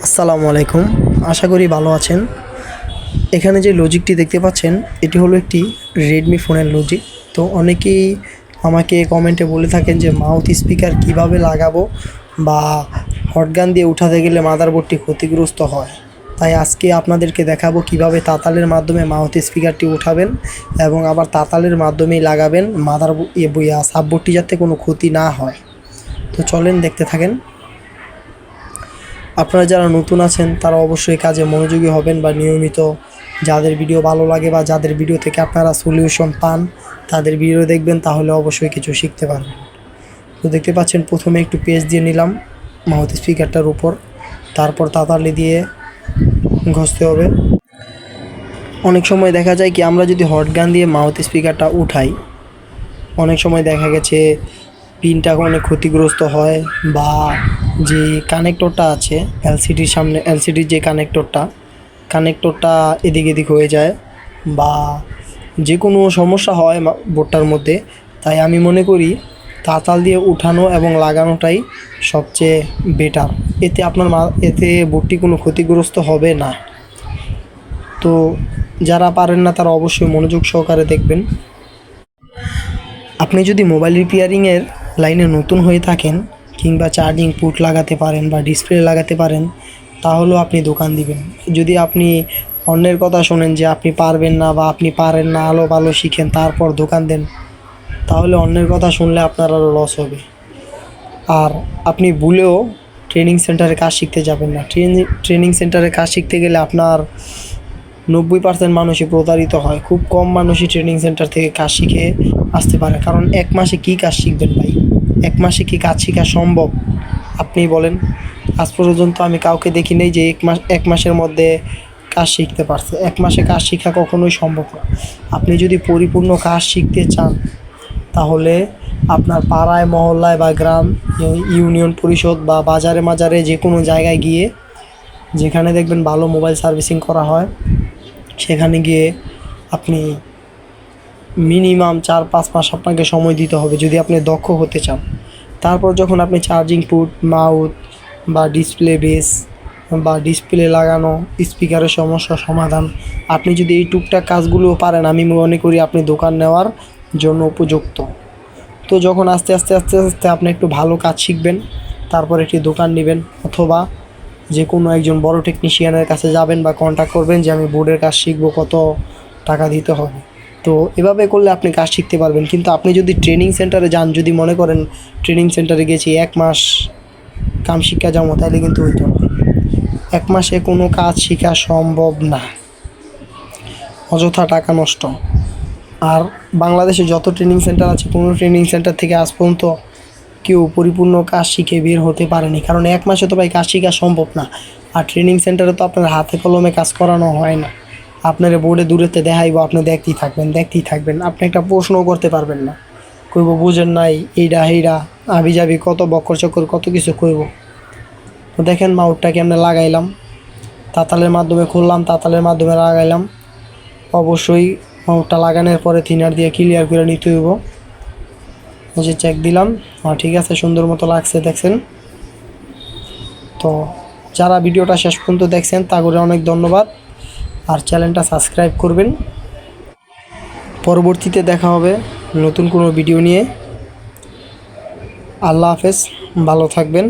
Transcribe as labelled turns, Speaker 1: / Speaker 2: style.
Speaker 1: আসসালামু আলাইকুম। আশা করি ভালো আছেন। এখানে যে লজিকটি দেখতে পাচ্ছেন এটি হলো একটি রেডমি ফোনের লজিক। তো অনেকেই আমাকে কমেন্টে বলে থাকেন যে মাউথ স্পিকার কিভাবে লাগাবো বা হটগান দিয়ে উঠাতে গেলে মাদারবোর্ডটি ক্ষতিগ্রস্ত হয়। তাই আজকে আপনাদেরকে দেখাবো কিভাবে তাতালের মাধ্যমে মাউথ স্পিকারটি উঠাবেন এবং আবার তাতালের মাধ্যমেই লাগাবেন সাববোর্ডটি যাতে কোনো ক্ষতি না হয়। তো চলেন দেখতে থাকেন। আপনারা যারা নতুন আছেন তারা অবশ্যই কাজে মনোযোগী হবেন বা নিয়মিত যাদের ভিডিও ভালো লাগে বা যাদের ভিডিও থেকে আপনারা সলিউশন পান তাদের ভিডিও দেখবেন, তাহলে অবশ্যই কিছু শিখতে পারবেন। তো দেখতে পাচ্ছেন প্রথমে একটু পেস্ট দিয়ে নিলাম মাউথ স্পিকারটার উপর, তারপর তাতালি দিয়ে ঘষতে হবে। অনেক সময় দেখা যায় কি আমরা যদি হটগান দিয়ে মাউথ স্পিকারটা উঠাই, অনেক সময় দেখা গেছে পিনটা অনেক ক্ষতিগ্রস্ত হয় বা যে কানেক্টরটা আছে এলসিডির সামনে, এলসিডির যে কানেক্টরটা এদিক এদিক হয়ে যায় বা যে কোনো সমস্যা হয় বোর্ডটার মধ্যে। তাই আমি মনে করি তাতাল দিয়ে উঠানো এবং লাগানোটাই সবচেয়ে বেটার। এতে বোর্ডটি কোনো ক্ষতিগ্রস্ত হবে না। তো যারা পারেন না তারা অবশ্যই মনোযোগ সহকারে দেখবেন। আপনি যদি মোবাইল রিপেয়ারিংয়ের লাইনে নতুন হয়ে থাকেন কিংবা চার্জিং পুট লাগাতে পারেন বা ডিসপ্লে লাগাতে পারেন, তাহলেও আপনি দোকান দিবেন। যদি আপনি অন্যের কথা শোনেন যে আপনি পারবেন না বা আপনি পারেন না, আলো ভালো শিখেন তারপর দোকান দেন, তাহলে অন্যের কথা শুনলে আপনার আরও লস হবে। আর আপনি ভুলেও ট্রেনিং সেন্টারে কাজ শিখতে যাবেন না। ট্রেনিং সেন্টারে কাজ শিখতে গেলে আপনার 90% মানুষই প্রতারিত হয়। খুব কম মানুষই ট্রেনিং সেন্টার থেকে কাজ শিখে আসতে পারে। কারণ এক মাসে কী কাজ শিখবেন ভাই? এক মাসে কি কাজ শেখা সম্ভব? আপনিই বলেন। আজ পর্যন্ত আমি কাউকে দেখি নেই যে এক মাসের মধ্যে কাজ শিখতে পারছে। এক মাসে কাজ শেখা কখনোই সম্ভব না। আপনি যদি পরিপূর্ণ কাজ শিখতে চান তাহলে আপনার পাড়ায় মহল্লায় বা গ্রাম, ইউনিয়ন পরিষদ বা বাজারে মাজারে যে কোনো জায়গায় গিয়ে, যেখানে দেখবেন ভালো মোবাইল সার্ভিসিং করা হয়, সেখানে গিয়ে আপনি মিনিমাম 4-5 মাস আপনাকে সময় দিতে হবে যদি আপনি দক্ষ হতে চান। তারপর যখন আপনি চার্জিং পুট, মাউথ বা ডিসপ্লে বেস বা ডিসপ্লে লাগানো, স্পিকারের সমস্যা সমাধান, আপনি যদি এই টুকটাক কাজগুলোও পারেন, আমি মনে করি আপনি দোকান নেওয়ার জন্য উপযুক্ত। তো যখন আস্তে আস্তে আস্তে আস্তে আপনি একটু ভালো কাজ শিখবেন, তারপর একটি দোকান নেবেন অথবা যে কোনো একজন বড় টেকনিশিয়ানের কাছে যাবেন বা কন্ট্যাক্ট করবেন যে আমি বোর্ডের কাজ শিখবো, কত টাকা দিতে হবে। তো এভাবে করলে আপনি কাজ শিখতে পারবেন। কিন্তু আপনি যদি ট্রেনিং সেন্টারে যান, যদি মনে করেন ট্রেনিং সেন্টারে গেছি 1 মাস কাম শিক্ষা যাবো, তাহলে কিন্তু হইতো না। 1 মাসে কোনো কাজ শেখা সম্ভব না, অযথা টাকা নষ্ট। আর বাংলাদেশে যত ট্রেনিং সেন্টার আছে, কোনো ট্রেনিং সেন্টার থেকে আজ পর্যন্ত কেউ পরিপূর্ণ কাজ শিখে বের হতে পারেনি। কারণ 1 মাসে তো ভাই কাজ শেখা সম্ভব না। আর ট্রেনিং সেন্টারে তো আপনার হাতে কলমে কাজ করানো হয় না। আপনার বোর্ডে দূরেতে দেখাইব, আপনি দেখতেই থাকবেন। আপনি একটা প্রশ্নও করতে পারবেন না। কইব বুঝেন নাই, এইটা আবি যাবি কত বক্কর চক্কর কত কিছু কইব। তো দেখেন মাউথটা কেমনে লাগাইলাম, তাতালের মাধ্যমে খুললাম, তাতালের মাধ্যমে লাগাইলাম। অবশ্যই মাউথটা লাগানোর পরে থিনার দিয়ে ক্লিয়ার করে নিতে হইব। যে চেক দিলাম, ঠিক আছে, সুন্দর মতো লাগছে, দেখছেন। তো যারা ভিডিওটা শেষ পর্যন্ত দেখছেন তাদের অনেক ধন্যবাদ। আর চ্যানেলটা সাবস্ক্রাইব করবেন। পরবর্তীতে দেখা হবে নতুন কোনো ভিডিও নিয়ে। আল্লাহ হাফেজ, ভালো থাকবেন।